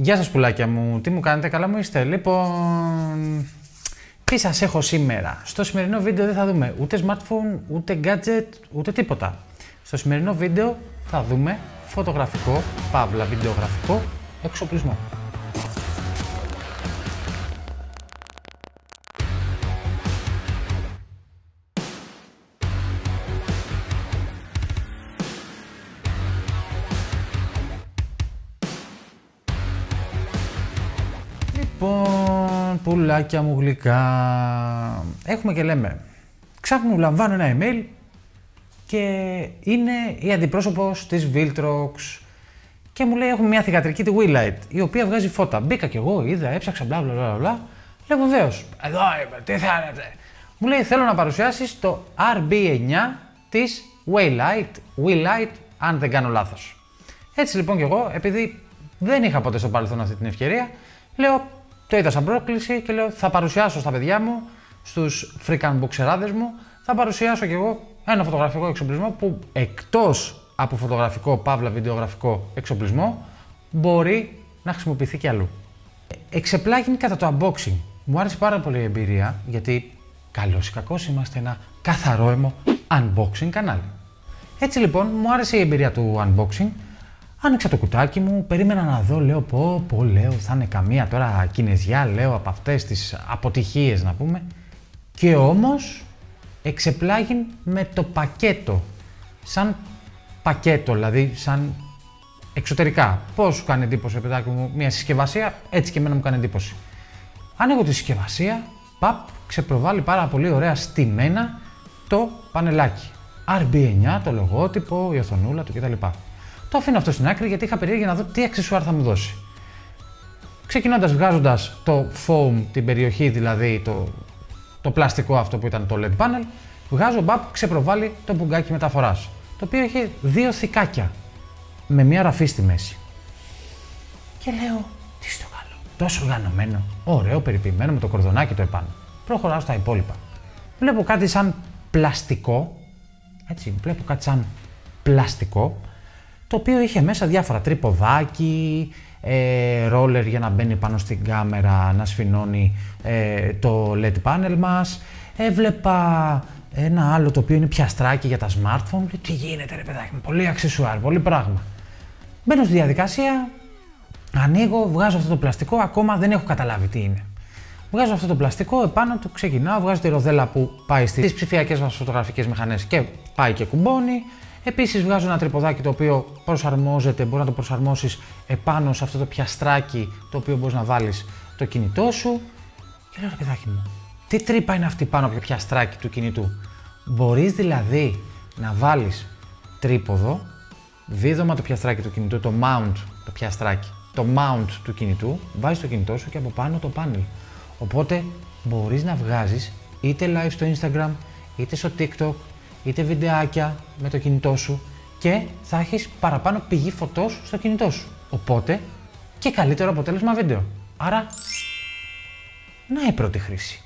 Γεια σας πουλάκια μου, τι μου κάνετε, καλά μου είστε? Λοιπόν, τι σας έχω σήμερα? Στο σημερινό βίντεο δεν θα δούμε ούτε smartphone, ούτε gadget, ούτε τίποτα. Στο σημερινό βίντεο θα δούμε φωτογραφικό, παύλα βιντεογραφικό εξοπλισμό. Λοιπόν, πουλάκια μου γλυκά, έχουμε και λέμε. Ξάφνου λαμβάνω ένα email και είναι η αντιπρόσωπος της Viltrox και μου λέει έχουμε μια θυγατρική τη Wilight η οποία βγάζει φώτα. Μπήκα κι εγώ, είδα, έψαξα μπλα μπλα μπλα μπλα. Λέω βεβαίως, εδώ είμαι, τι θέλετε? Μου λέει θέλω να παρουσιάσεις το RB9 της Wilight, αν δεν κάνω λάθος. Έτσι λοιπόν κι εγώ, επειδή δεν είχα ποτέ στο παρελθόν αυτή την ευκαιρία, λέω, το είδα σαν πρόκληση και λέω θα παρουσιάσω στα παιδιά μου, στους φρικαν μποξεράδες μου, θα παρουσιάσω κι εγώ ένα φωτογραφικό εξοπλισμό που εκτός από φωτογραφικό, παύλα βιντεογραφικό εξοπλισμό μπορεί να χρησιμοποιηθεί και αλλού. Εξεπλάγει κατά το unboxing. Μου άρεσε πάρα πολύ η εμπειρία γιατί καλώς ή κακώς είμαστε ένα καθαρό unboxing κανάλι. Έτσι λοιπόν μου άρεσε η εμπειρία του unboxing. Άνοιξα το κουτάκι μου, περίμενα να δω, λέω πω, λέω θα είναι καμία τώρα κινεζιά, λέω από αυτές τις αποτυχίες να πούμε. Και όμως εξεπλάγει με το πακέτο, σαν πακέτο, δηλαδή σαν εξωτερικά. Πώς σου κάνει εντύπωση, παιδάκι μου, μια συσκευασία, έτσι και εμένα μου κάνει εντύπωση. Ανοίγω τη συσκευασία, ξεπροβάλλει πάρα πολύ ωραία στημένα το πανελάκι. RB9, το λογότυπο, η οθονούλα του κτλ. Το αφήνω αυτό στην άκρη γιατί είχα περίεργη να δω τι αξεσουάρ θα μου δώσει. Ξεκινώντας βγάζοντας το foam, την περιοχή δηλαδή, το πλαστικό αυτό που ήταν το LED panel, βγάζω ξεπροβάλλει το μπουγκάκι μεταφοράς, το οποίο είχε δύο θικάκια με μια ραφή στη μέση. Και λέω, τι στο καλό, τόσο οργανωμένο, ωραίο, περιποιημένο με το κορδονάκι το επάνω. Προχωράω στα υπόλοιπα. Βλέπω κάτι σαν πλαστικό, το οποίο είχε μέσα διάφορα τρυποδάκι, ρόλερ για να μπαίνει πάνω στην κάμερα, να σφινώνει το LED panel μας. Έβλεπα ένα άλλο το οποίο είναι πιαστράκι για τα smartphone. Τι γίνεται ρε παιδάκι μου, πολύ αξεσουάρ, πολύ πράγμα. Μπαίνω στη διαδικασία, ανοίγω, βγάζω αυτό το πλαστικό, ακόμα δεν έχω καταλάβει τι είναι. Βγάζω αυτό το πλαστικό, επάνω του ξεκινάω, βγάζω τη ροδέλα που πάει στις ψηφιακές μας φωτογραφικές μηχανές και πάει και κουμπώνει. Επίσης βγάζω ένα τρυποδάκι το οποίο προσαρμόζεται, μπορεί να το προσαρμόσεις επάνω σε αυτό το πιαστράκι το οποίο μπορείς να βάλεις το κινητό σου. Και λέω ρε παιδάκι μου, τι τρύπα είναι αυτή πάνω από το πιαστράκι του κινητού? Μπορείς δηλαδή να βάλεις τρίποδο, δίδωμα το πιαστράκι του κινητού, το mount, το πιαστράκι, το mount του κινητού, βάζεις το κινητό σου και από πάνω το πάνελ. Οπότε μπορείς να βγάζεις είτε live στο Instagram, είτε στο TikTok, είτε βιντεάκια με το κινητό σου και θα έχεις παραπάνω πηγή φωτός στο κινητό σου. Οπότε και καλύτερο αποτέλεσμα βίντεο. Άρα, να η πρώτη χρήση.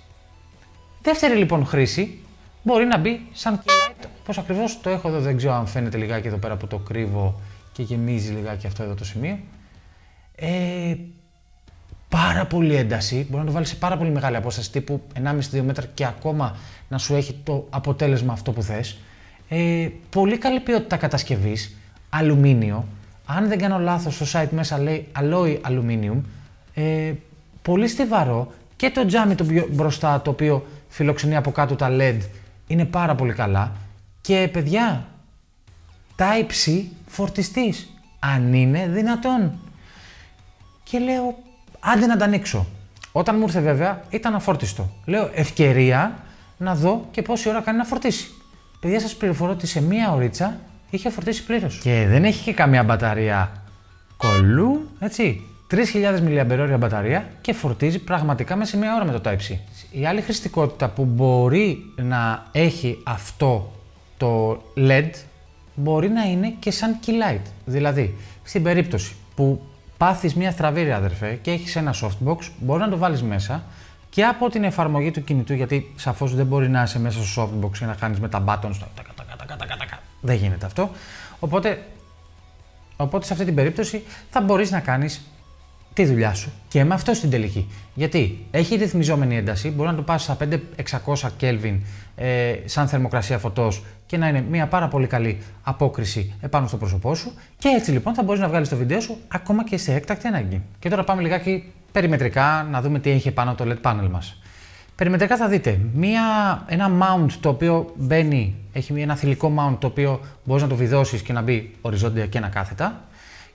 Δεύτερη λοιπόν χρήση μπορεί να μπει σαν keylight, όπως ακριβώς το έχω εδώ, δεν ξέρω αν φαίνεται λιγάκι εδώ πέρα που το κρύβω και γεμίζει λιγάκι αυτό εδώ το σημείο. Πάρα πολύ ένταση, μπορεί να το βάλεις σε πάρα πολύ μεγάλη απόσταση τύπου 1,5-2 μέτρα και ακόμα να σου έχει το αποτέλεσμα αυτό που θες. Πολύ καλή ποιότητα κατασκευής, αλουμίνιο, αν δεν κάνω λάθος στο site μέσα λέει alloy aluminium, πολύ στιβαρό και το τζάμι το μπροστά το οποίο φιλοξενεί από κάτω τα LED είναι πάρα πολύ καλά και παιδιά, Type-C φορτιστής, αν είναι δυνατόν. Και λέω, άντε να τα ανοίξω. Όταν μου ήρθε βέβαια ήταν αφόρτιστο. Λέω ευκαιρία να δω και πόση ώρα κάνει να φορτίσει. Παιδιά σας πληροφορώ ότι σε μία ωρίτσα είχε φορτίσει πλήρως. Και δεν έχει και καμία μπαταρία κολλού, έτσι. 3.000 mAh μπαταρία και φορτίζει πραγματικά μέσα σε μία ώρα με το Type-C. Η άλλη χρηστικότητα που μπορεί να έχει αυτό το LED μπορεί να είναι και σαν keylight. Δηλαδή, στην περίπτωση που πάθεις μια στραβή αδερφέ και έχεις ένα softbox, μπορεί να το βάλεις μέσα και από την εφαρμογή του κινητού, γιατί σαφώς δεν μπορεί να είσαι μέσα στο softbox και να κάνεις με τα buttons, δεν γίνεται αυτό. Οπότε σε αυτή την περίπτωση θα μπορείς να κάνεις τη δουλειά σου και με αυτό στην τελική. Γιατί έχει ρυθμιζόμενη ένταση, μπορεί να το πας στα 5-600 Kelvin σαν θερμοκρασία φωτός και να είναι μια πάρα πολύ καλή απόκριση επάνω στο πρόσωπό σου. Και έτσι λοιπόν θα μπορείς να βγάλεις το βίντεο σου ακόμα και σε έκτακτη ανάγκη. Και τώρα πάμε λιγάκι περιμετρικά να δούμε τι έχει επάνω το LED panel μας. Περιμετρικά θα δείτε ένα mount το οποίο μπαίνει, έχει ένα θηλυκό mount το οποίο μπορείς να το βιδώσεις και να μπει οριζόντια και ανακάθετα.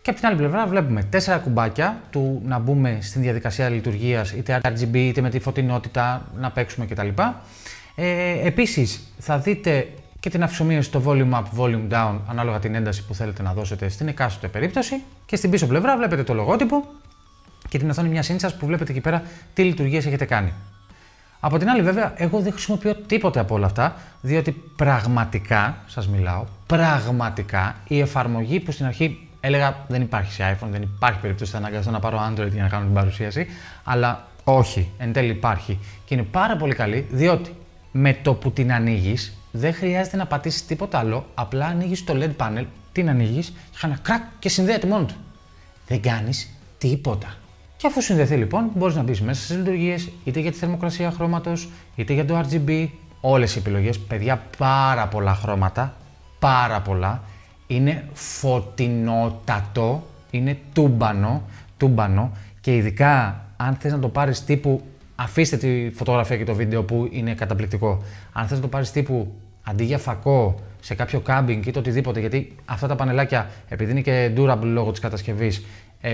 Και από την άλλη πλευρά βλέπουμε 4 κουμπάκια του να μπούμε στην διαδικασία λειτουργίας, είτε RGB είτε με τη φωτεινότητα να παίξουμε κτλ. Επίσης θα δείτε και την αυξομοίωση στο volume up, volume down ανάλογα την ένταση που θέλετε να δώσετε στην εκάστοτε περίπτωση. Και στην πίσω πλευρά βλέπετε το λογότυπο και την οθόνη μιας ίντσας που βλέπετε εκεί πέρα τι λειτουργίες έχετε κάνει. Από την άλλη βέβαια εγώ δεν χρησιμοποιώ τίποτε από όλα αυτά, διότι πραγματικά, σας μιλάω, πραγματικά η εφαρμογή που στην αρχή έλεγα δεν υπάρχει σε iPhone, δεν υπάρχει περίπτωση θα αναγκαστώ να πάρω Android για να κάνω την παρουσίαση, αλλά όχι, εν τέλει υπάρχει και είναι πάρα πολύ καλή, διότι με το που την ανοίγεις δεν χρειάζεται να πατήσεις τίποτα άλλο, απλά ανοίγεις το LED panel, την ανοίγεις, χάνα κρακ και συνδέεται μόνο του. Δεν κάνεις τίποτα. Και αφού συνδεθεί λοιπόν, μπορείς να μπεις μέσα στις λειτουργίες, είτε για τη θερμοκρασία χρώματος, είτε για το RGB, όλες οι επιλογές, παιδιά, πάρα πολλά χρώματα, πάρα πολλά. Είναι φωτεινότατο, είναι τούμπανο και ειδικά αν θες να το πάρεις τύπου, αφήστε τη φωτογραφία και το βίντεο που είναι καταπληκτικό, αν θες να το πάρεις τύπου αντί για φακό σε κάποιο κάμπινγκ ή το οτιδήποτε, γιατί αυτά τα πανελάκια επειδή είναι και durable λόγω της κατασκευής,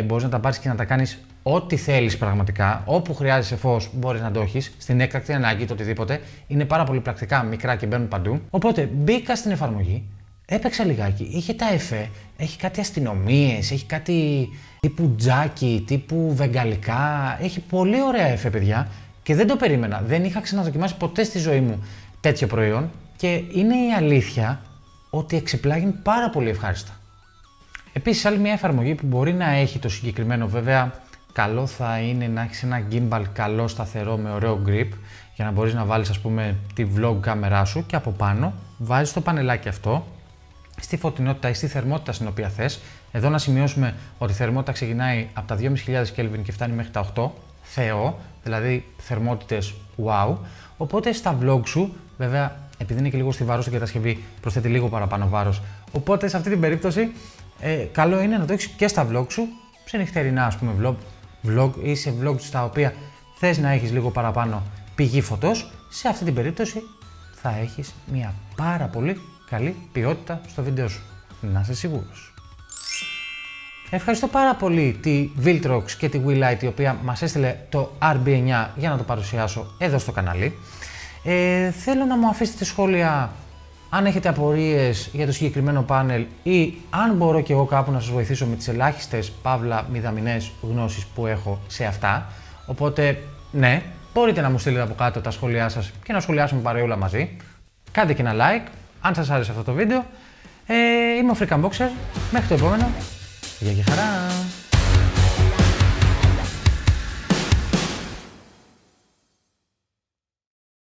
μπορείς να τα πάρεις και να τα κάνεις ό,τι θέλεις πραγματικά, όπου χρειάζεσαι φως μπορείς να το έχεις, στην έκτακτη ανάγκη το οτιδήποτε, είναι πάρα πολύ πρακτικά, μικρά και μπαίνουν παντού. Οπότε μπήκα στην εφαρμογή, έπαιξα λιγάκι, είχε τα εφέ, έχει κάτι αστυνομίες, έχει κάτι τύπου τζάκι, τύπου βεγγαλικά, έχει πολύ ωραία εφέ παιδιά και δεν το περίμενα, δεν είχα ξαναδοκιμάσει ποτέ στη ζωή μου τέτοιο προϊόν και είναι η αλήθεια ότι εξεπλάγει πάρα πολύ ευχάριστα. Επίσης άλλη μια εφαρμογή που μπορεί να έχει το συγκεκριμένο, βέβαια καλό θα είναι να έχεις ένα gimbal καλό σταθερό με ωραίο grip για να μπορείς να βάλεις ας πούμε τη vlog κάμερά σου και από πάνω βάζεις το πανελάκι αυτό στη φωτεινότητα ή στη θερμότητα στην οποία θες. Εδώ να σημειώσουμε ότι η θερμότητα ξεκινάει από τα 2.500 Kelvin και φτάνει μέχρι τα 8, Θεό, δηλαδή θερμότητες wow. Οπότε στα vlog σου, βέβαια επειδή είναι και λίγο στιβαρό στην κατασκευή, προσθέτει λίγο παραπάνω βάρος. Οπότε σε αυτή την περίπτωση καλό είναι να το έχεις και στα vlog σου, σε νυχτερινά ας πούμε vlog ή σε vlog στα οποία θες να έχεις λίγο παραπάνω πηγή φωτός. Σε αυτή την περίπτωση θα έχεις μια πάρα πολύ καλή ποιότητα στο βίντεο σου. Να είσαι σίγουρος. Ευχαριστώ πάρα πολύ τη Viltrox και τη Wilight η οποία μας έστειλε το RB9 για να το παρουσιάσω εδώ στο κανάλι. Θέλω να μου αφήσετε σχόλια αν έχετε απορίες για το συγκεκριμένο πάνελ ή αν μπορώ και εγώ κάπου να σας βοηθήσω με τις ελάχιστες παύλα μηδαμινές γνώσεις που έχω σε αυτά. Οπότε ναι, μπορείτε να μου στείλετε από κάτω τα σχόλιά σας και να σχολιάσουμε παρεούλα μαζί. Κάντε και ένα like αν σας άρεσε αυτό το βίντεο. Είμαι ο Freakanboxer. Μέχρι το επόμενο. Γεια και χαρά!